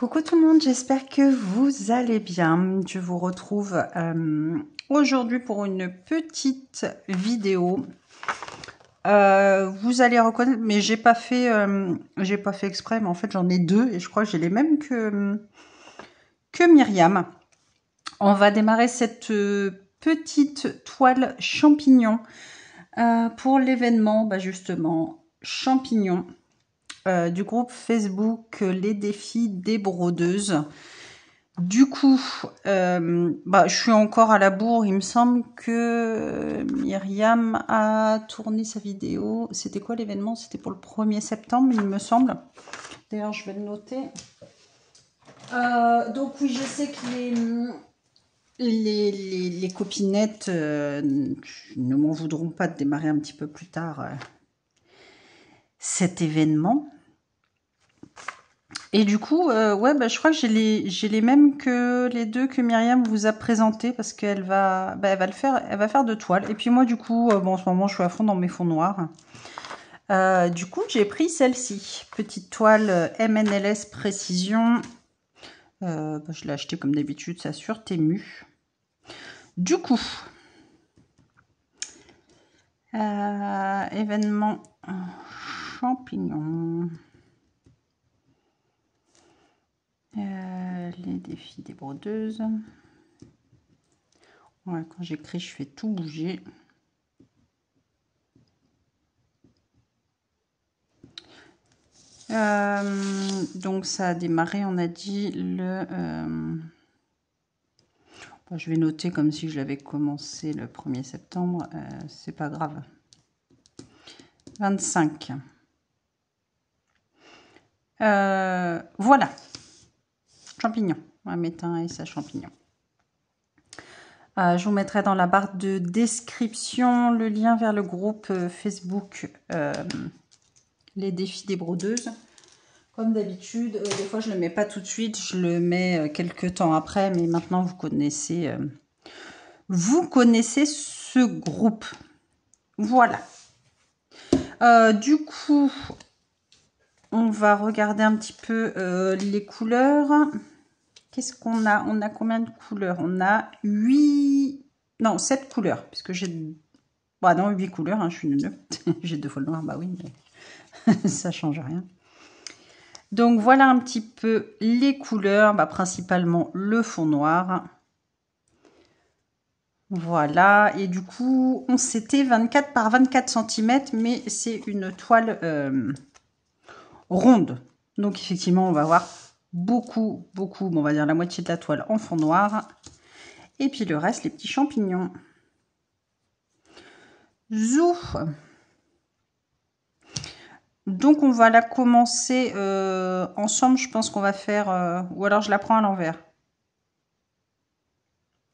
Coucou tout le monde, j'espère que vous allez bien. Je vous retrouve aujourd'hui pour une petite vidéo. Vous allez reconnaître, mais j'ai pas fait exprès, mais en fait j'en ai deux et je crois que j'ai les mêmes que Myriam. On va démarrer cette petite toile champignon pour l'événement, justement champignon. Du groupe Facebook Les Défis des Brodeuses. Du coup, je suis encore à la bourre. Il me semble que Myriam a tourné sa vidéo. C'était quoi l'événement? C'était pour le 1er septembre, il me semble. D'ailleurs, je vais le noter. Donc oui, je sais que les copinettes ne m'en voudront pas de démarrer un petit peu plus tard cet événement. Et du coup, je crois que j'ai les mêmes que les deux que Myriam vous a présentés parce qu'elle va, elle va faire de toile. Et puis moi, du coup, en ce moment, je suis à fond dans mes fonds noirs. Du coup, j'ai pris celle-ci, petite toile MNLS Précision. Je l'ai achetée comme d'habitude, ça sur Temu. Du coup, événement champignon. Les défis des brodeuses. Ouais, quand j'écris, je fais tout bouger. Donc ça a démarré, on a dit le... je vais noter comme si je l'avais commencé le 1er septembre, c'est pas grave. 25. Voilà. Champignon. On va mettre un S à champignon. Je vous mettrai dans la barre de description le lien vers le groupe Facebook Les Défis des Brodeuses. Comme d'habitude, des fois je ne le mets pas tout de suite, je le mets quelques temps après, mais maintenant vous connaissez ce groupe. Voilà. Du coup, on va regarder un petit peu les couleurs. Qu'est-ce qu'on a? On a combien de couleurs? On a 8... Non, 7 couleurs, puisque j'ai... Bah non, 8 couleurs, je suis neuneu. J'ai 2 fois le noir, bah oui, mais ça change rien. Donc voilà un petit peu les couleurs, principalement le fond noir. Voilà, et du coup, c'était 24 par 24 cm, mais c'est une toile ronde. Donc effectivement, on va avoir beaucoup, on va dire la moitié de la toile en fond noir. Et puis le reste, les petits champignons. Zou. Donc on va la commencer ensemble, je pense qu'on va faire... ou alors je la prends à l'envers.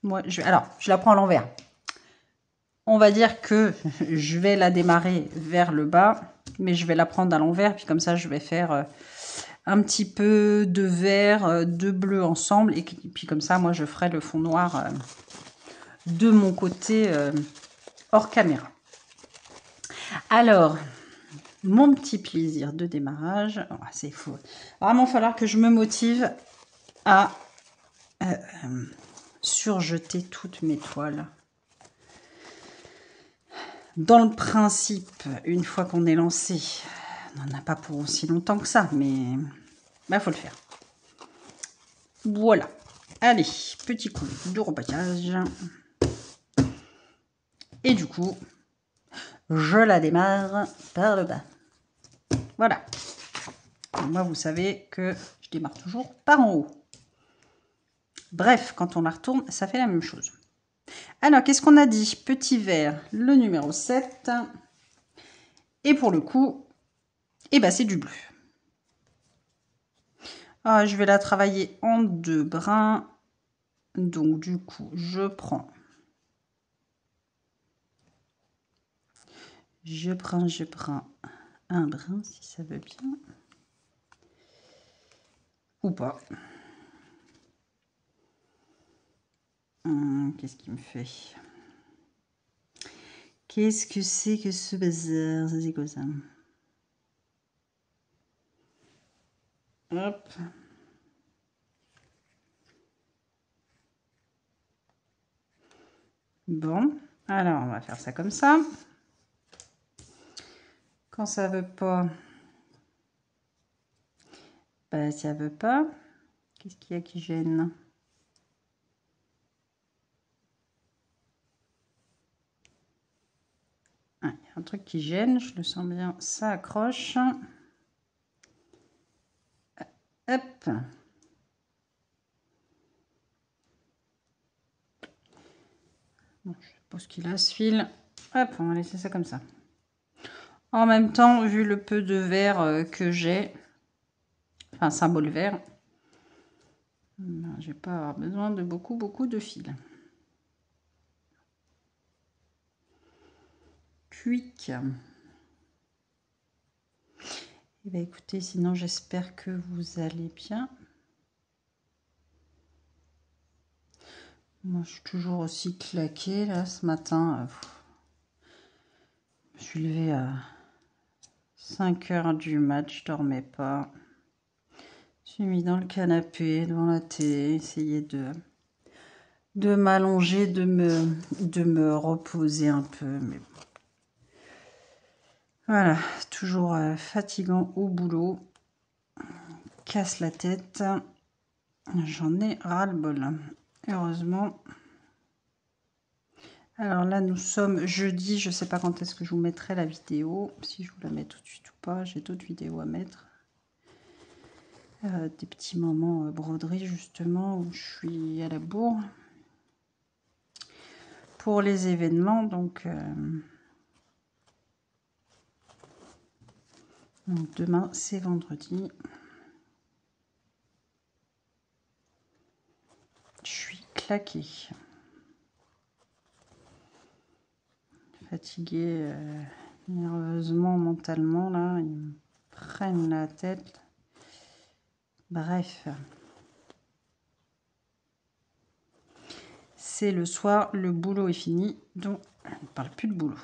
Ouais, alors, je la prends à l'envers. On va dire que je vais la démarrer vers le bas, mais je vais la prendre à l'envers, puis comme ça je vais faire un petit peu de vert, de bleu ensemble, et puis comme ça moi je ferai le fond noir de mon côté hors caméra. Alors, mon petit plaisir de démarrage, c'est fou. Vraiment falloir que je me motive à surjeter toutes mes toiles. Dans le principe, une fois qu'on est lancé, on n'en a pas pour aussi longtemps que ça, mais faut le faire. Voilà. Allez, petit coup de repassage. Et du coup, je la démarre par le bas. Voilà. Et moi, vous savez que je démarre toujours par en haut. Bref, quand on la retourne, ça fait la même chose. Alors, qu'est-ce qu'on a dit? Petit vert, le numéro 7. Et pour le coup, c'est du bleu. Je vais la travailler en 2 brins. Donc, du coup, je prends. Je prends un brin, si ça veut bien. Ou pas. Qu'est-ce qu'il me fait? Qu'est-ce que c'est que ce bazar? C'est quoi ça? Hop. Bon, alors on va faire ça comme ça. Quand ça veut pas, bah ça veut pas. Qu'est-ce qu'il y a qui gêne? Ah, il y a un truc qui gêne, je le sens bien, ça accroche. Hop. Bon, je suppose qu'il a ce fil. Hop, on va laisser ça comme ça. En même temps, vu le peu de verre que j'ai, enfin symbole vert, je vais pas avoir besoin de beaucoup de fils. Quick. Et bien écoutez, sinon j'espère que vous allez bien. Moi je suis toujours aussi claquée là ce matin. Je me suis levée à 5 h du mat, je dormais pas. Je suis mis dans le canapé, devant la télé, essayer de m'allonger, de me reposer un peu. Mais voilà, toujours fatigant au boulot. Casse la tête. J'en ai ras-le-bol. Heureusement. Alors là, nous sommes jeudi. Je ne sais pas quand est-ce que je vous mettrai la vidéo. Si je vous la mets tout de suite ou pas. J'ai d'autres vidéos à mettre. Des petits moments broderie, justement, où je suis à la bourre. Pour les événements, donc demain, c'est vendredi. Je suis claquée. Fatiguée nerveusement, mentalement, là. Ils me prennent la tête. Bref. C'est le soir, le boulot est fini, donc on ne parle plus de boulot.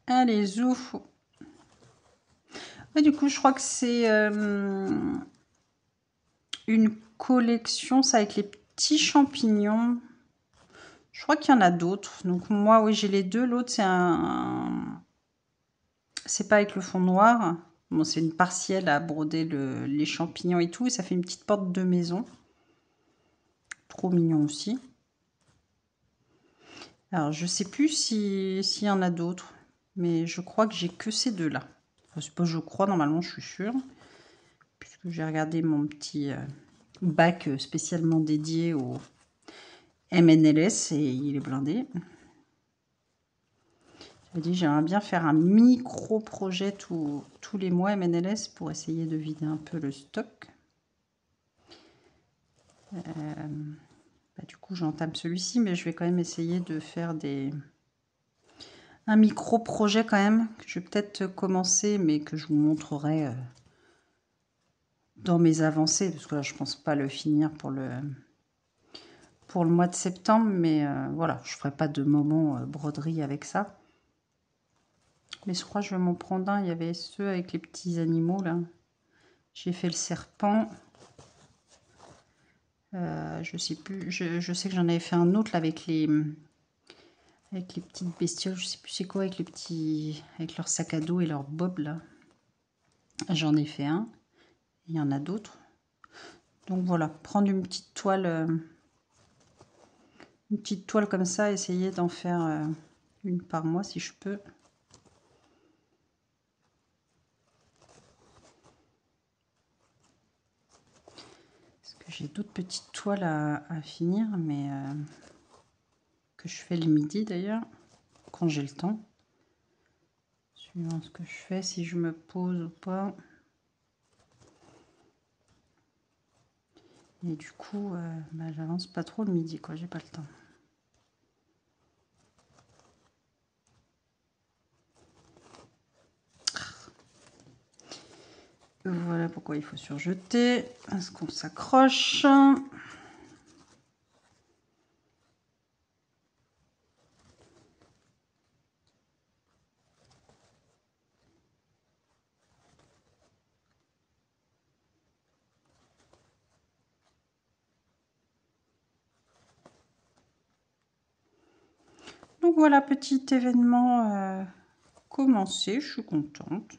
Allez, zouf. Et du coup, je crois que c'est une collection, ça, avec les petits champignons. Je crois qu'il y en a d'autres. Donc moi, oui, j'ai les deux. L'autre, c'est un... C'est pas avec le fond noir. Bon, c'est une partielle à broder les champignons et tout. Et ça fait une petite porte de maison. Trop mignon aussi. Alors, je sais plus s'il y en a d'autres. Mais je crois que j'ai que ces deux-là. Enfin, c'est pas je crois, normalement, je suis sûre. Puisque j'ai regardé mon petit bac spécialement dédié au MNLS et il est blindé. J'avais dit j'aimerais bien faire un micro-projet tous les mois MNLS pour essayer de vider un peu le stock. Du coup, j'entame celui-ci, mais je vais quand même essayer de faire un micro-projet quand même, que je vais peut-être commencer, mais que je vous montrerai dans mes avancées, parce que là, je pense pas le finir pour le mois de septembre, mais voilà, je ferai pas de moment broderie avec ça. Mais je crois que je vais m'en prendre un. Il y avait ceux avec les petits animaux là. J'ai fait le serpent. Je sais plus. Je sais que j'en avais fait un autre là, avec les petites bestioles. Je sais plus c'est quoi, avec les petits, avec leur sac à dos et leur bob là. J'en ai fait un. Il y en a d'autres. Donc voilà, prendre une petite toile comme ça, essayer d'en faire une par mois si je peux. Parce que j'ai d'autres petites toiles à finir, mais que je fais le midi d'ailleurs, quand j'ai le temps. Suivant ce que je fais, si je me pose ou pas. Et du coup, j'avance pas trop le midi, quoi, j'ai pas le temps. Voilà pourquoi il faut surjeter. Est-ce qu'on s'accroche? Donc voilà, petit événement commencé, je suis contente.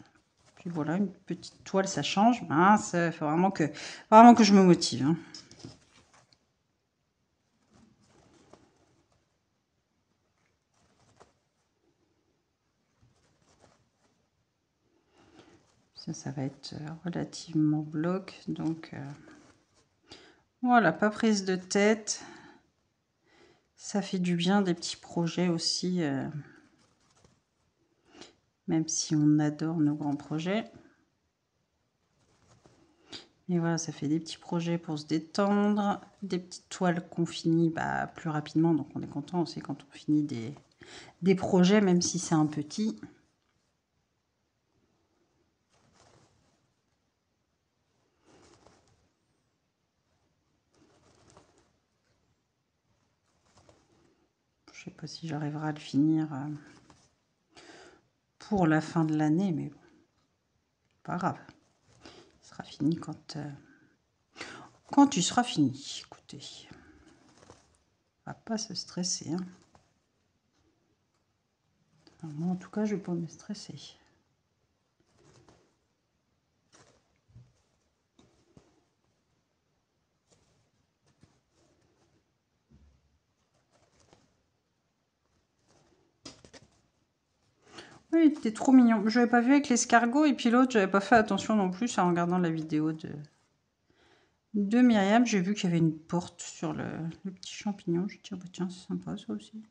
Puis voilà, une petite toile, ça change. Mince, il faut vraiment que je me motive. Hein. Ça va être relativement bloc. Donc voilà, pas prise de tête. Ça fait du bien, des petits projets aussi. Même si on adore nos grands projets. Et voilà, ça fait des petits projets pour se détendre, des petites toiles qu'on finit plus rapidement, donc on est content aussi quand on finit des projets, même si c'est un petit. Je sais pas si j'arriverai à le finir pour la fin de l'année, mais bon, pas grave. Il sera fini quand tu seras fini. Écoutez, on va pas se stresser. Hein. Enfin, moi, en tout cas, je vais pas me stresser. Oui, il était trop mignon. Je l'avais pas vu avec l'escargot et puis l'autre, j'avais pas fait attention non plus en regardant la vidéo de Myriam. J'ai vu qu'il y avait une porte sur le petit champignon. Je me suis dit, oh, bah, tiens, c'est sympa ça aussi.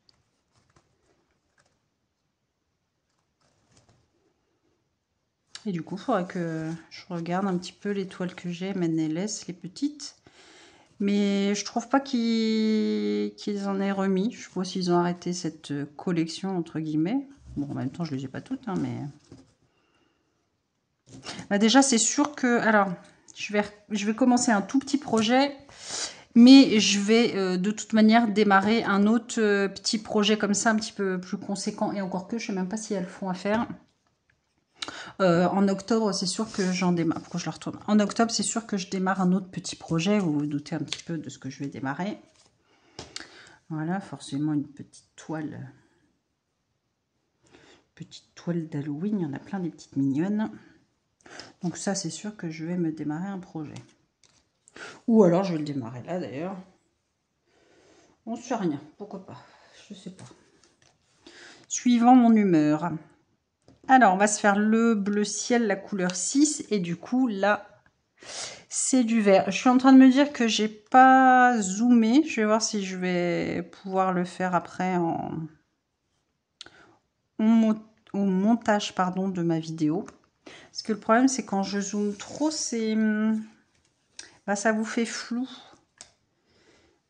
Et du coup, il faudrait que je regarde un petit peu les toiles que j'ai, MNLS, les petites. Mais je trouve pas qu'ils en aient remis. Je sais pas s'ils ont arrêté cette collection, entre guillemets. Bon, en même temps, je les ai pas toutes, hein, mais... Bah, déjà, c'est sûr que... Alors, je vais commencer un tout petit projet, mais je vais de toute manière démarrer un autre petit projet comme ça, un petit peu plus conséquent. Et encore que, je sais même pas si elles font à faire. En octobre, c'est sûr que j'en démarre. Pourquoi je la retourne? En octobre, c'est sûr que je démarre un autre petit projet. Vous vous doutez un petit peu de ce que je vais démarrer. Voilà, forcément une petite toile. Petite toile d'Halloween. Il y en a plein des petites mignonnes. Donc ça, c'est sûr que je vais me démarrer un projet. Ou alors, je vais le démarrer là, d'ailleurs. On ne sait rien. Pourquoi pas? Je sais pas. Suivant mon humeur. Alors, on va se faire le bleu ciel, la couleur 6. Et du coup, là... c'est du vert. Je suis en train de me dire que j'ai pas zoomé. Je vais voir si je vais pouvoir le faire après au montage pardon, de ma vidéo. Parce que le problème, c'est quand je zoome trop, ça vous fait flou.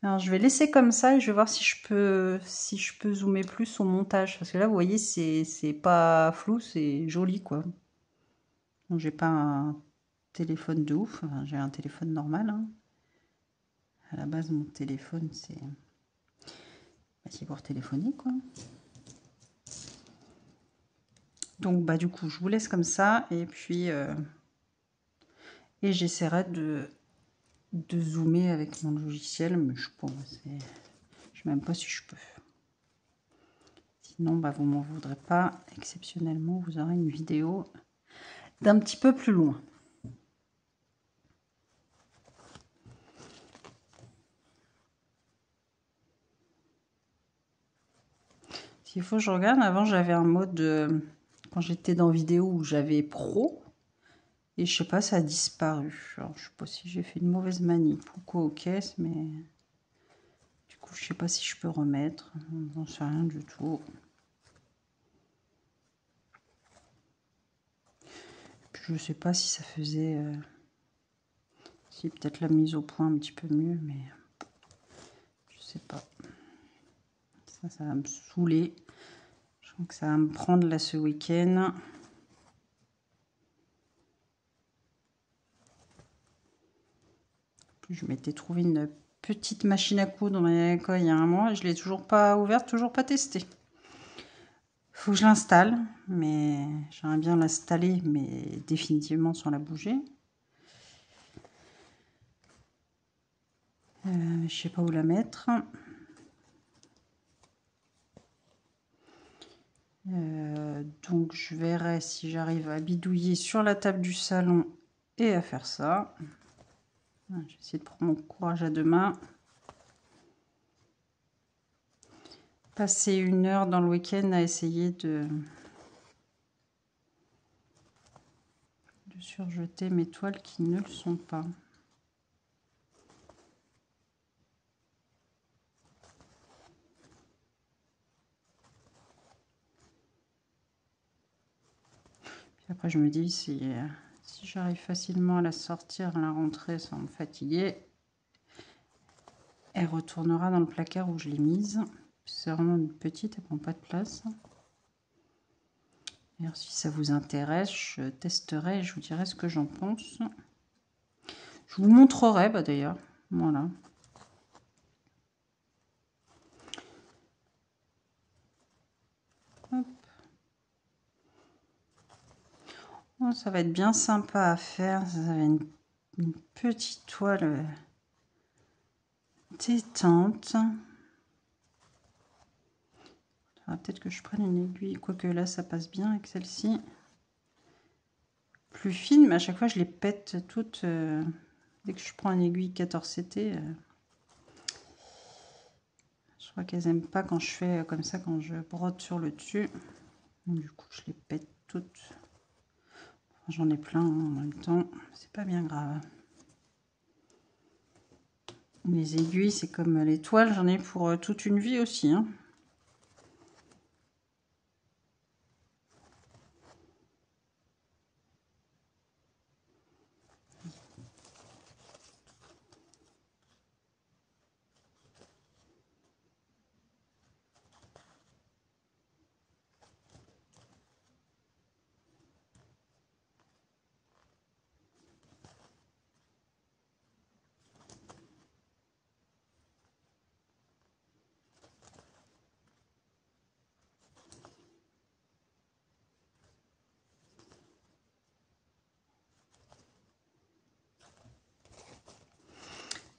Alors, je vais laisser comme ça et je vais voir si je peux zoomer plus au montage. Parce que là, vous voyez, c'est pas flou, c'est joli, quoi. Donc, j'ai pas un téléphone de ouf. Enfin, j'ai un téléphone normal, hein. À la base, mon téléphone, c'est pour téléphoner, quoi. Donc, du coup, je vous laisse comme ça. Et puis, et j'essaierai de zoomer avec mon logiciel. Mais je pense, je ne sais même pas si je peux. Sinon, vous ne m'en voudrez pas. Exceptionnellement, vous aurez une vidéo d'un petit peu plus loin. S'il faut, je regarde. Avant, j'avais un mode, quand j'étais dans vidéo, où j'avais pro. Et je sais pas, ça a disparu. Alors, je sais pas si j'ai fait une mauvaise manip ou quoi aux caisses, mais... Du coup, je sais pas si je peux remettre. J'en sais rien du tout. Puis, je sais pas si ça faisait... si peut-être la mise au point un petit peu mieux, mais... Je sais pas. Ça va me saouler. Je crois que ça va me prendre là ce week-end. Je m'étais trouvé une petite machine à coudre il y a un mois. Je ne l'ai toujours pas ouverte, toujours pas testée. Faut que je l'installe, mais j'aimerais bien l'installer, mais définitivement sans la bouger. Je sais pas où la mettre. Donc je verrai si j'arrive à bidouiller sur la table du salon et à faire ça. Je vais essayer de prendre mon courage à deux mains. Passer 1 heure dans le week-end à essayer de surjeter mes toiles qui ne le sont pas. Après, je me dis, si j'arrive facilement à la sortir à la rentrée sans me fatiguer, elle retournera dans le placard où je l'ai mise. C'est vraiment une petite, elle prend pas de place. Alors, si ça vous intéresse, je testerai et je vous dirai ce que j'en pense. Je vous montrerai, d'ailleurs. Voilà. Hop. Oh, ça va être bien sympa à faire. Ça va être une petite toile détente. Peut-être que je prenne une aiguille, quoique là ça passe bien avec celle-ci. Plus fine, mais à chaque fois je les pète toutes. Dès que je prends une aiguille 14CT, je crois qu'elles n'aiment pas quand je fais comme ça, quand je brode sur le dessus. Du coup, je les pète toutes. J'en ai plein en même temps, c'est pas bien grave. Les aiguilles, c'est comme les toiles, j'en ai pour toute une vie aussi. Hein.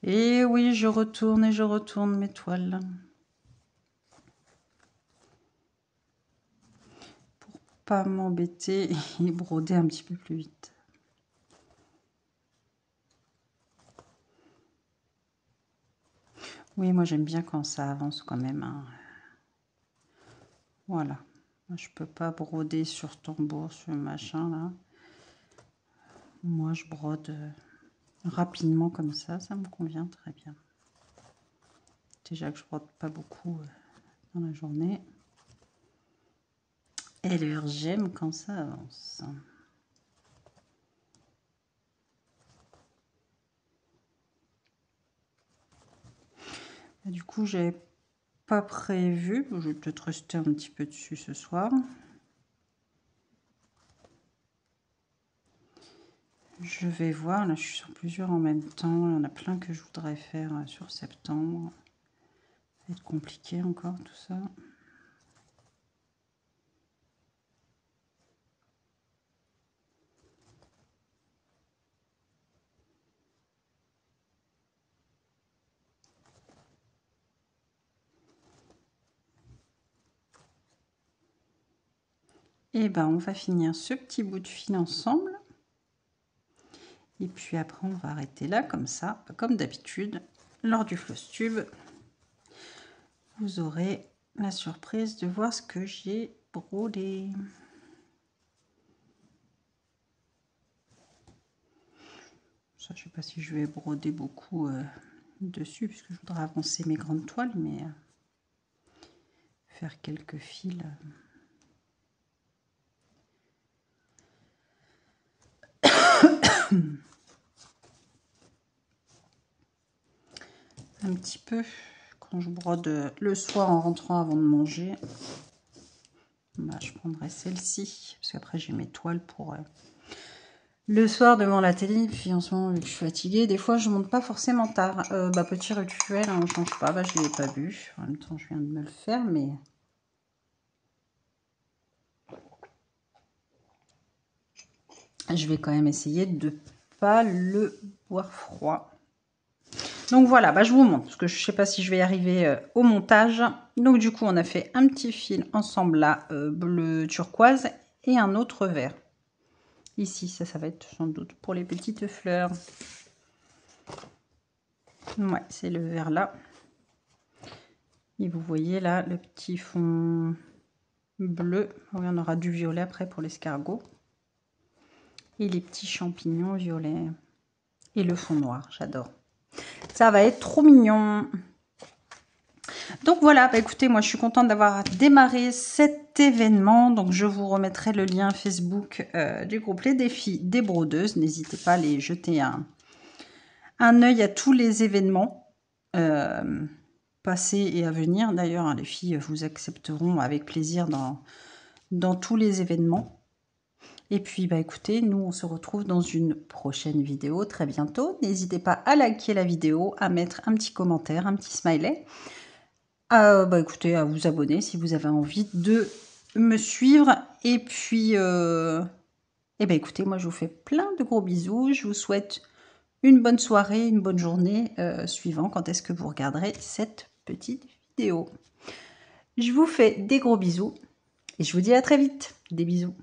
Et oui, je retourne et je retourne mes toiles. Pour pas m'embêter et broder un petit peu plus vite. Oui, moi j'aime bien quand ça avance quand même. Hein. Voilà. Je peux pas broder sur tambour, sur machin là. Moi je brode rapidement comme ça me convient très bien. Déjà que je brode pas beaucoup dans la journée. Et alors j'aime quand ça avance. Et du coup, j'ai pas prévu. Je vais peut-être rester un petit peu dessus ce soir. Je vais voir. Là, je suis sur plusieurs en même temps. Il y en a plein que je voudrais faire sur septembre. Ça va être compliqué encore tout ça. Et ben, on va finir ce petit bout de fil ensemble. Et puis après, on va arrêter là, comme ça, comme d'habitude, lors du floss tube. Vous aurez la surprise de voir ce que j'ai brodé. Ça, je sais pas si je vais broder beaucoup dessus, puisque je voudrais avancer mes grandes toiles, mais faire quelques fils. Un petit peu quand je brode le soir en rentrant avant de manger. Bah, je prendrai celle-ci, parce qu'après j'ai mes toiles pour le soir devant la télé. Puis en ce moment, vu que je suis fatiguée, des fois je monte pas forcément tard. Petit rituel, hein, on change pas. Je l'ai pas bu. En même temps, je viens de me le faire, mais je vais quand même essayer de pas le boire froid. Donc voilà, bah, je vous montre, parce que je ne sais pas si je vais y arriver au montage. Donc du coup, on a fait un petit fil ensemble là, bleu turquoise, et un autre vert. Ici, ça va être sans doute pour les petites fleurs. Ouais, c'est le vert là. Et vous voyez là, le petit fond bleu. Oui, on aura du violet après pour l'escargot. Et les petits champignons violets. Et le fond noir, j'adore. Ça va être trop mignon. Donc voilà, bah écoutez, moi je suis contente d'avoir démarré cet événement. Donc je vous remettrai le lien Facebook du groupe Les Défis des Brodeuses. N'hésitez pas à aller jeter un œil à tous les événements passés et à venir. D'ailleurs, hein, les filles vous accepteront avec plaisir dans tous les événements. Et puis, bah écoutez, nous, on se retrouve dans une prochaine vidéo très bientôt. N'hésitez pas à liker la vidéo, à mettre un petit commentaire, un petit smiley. Bah écoutez, à vous abonner si vous avez envie de me suivre. Et puis, bah écoutez, moi, je vous fais plein de gros bisous. Je vous souhaite une bonne soirée, une bonne journée, suivant quand est-ce que vous regarderez cette petite vidéo. Je vous fais des gros bisous et je vous dis à très vite. Des bisous.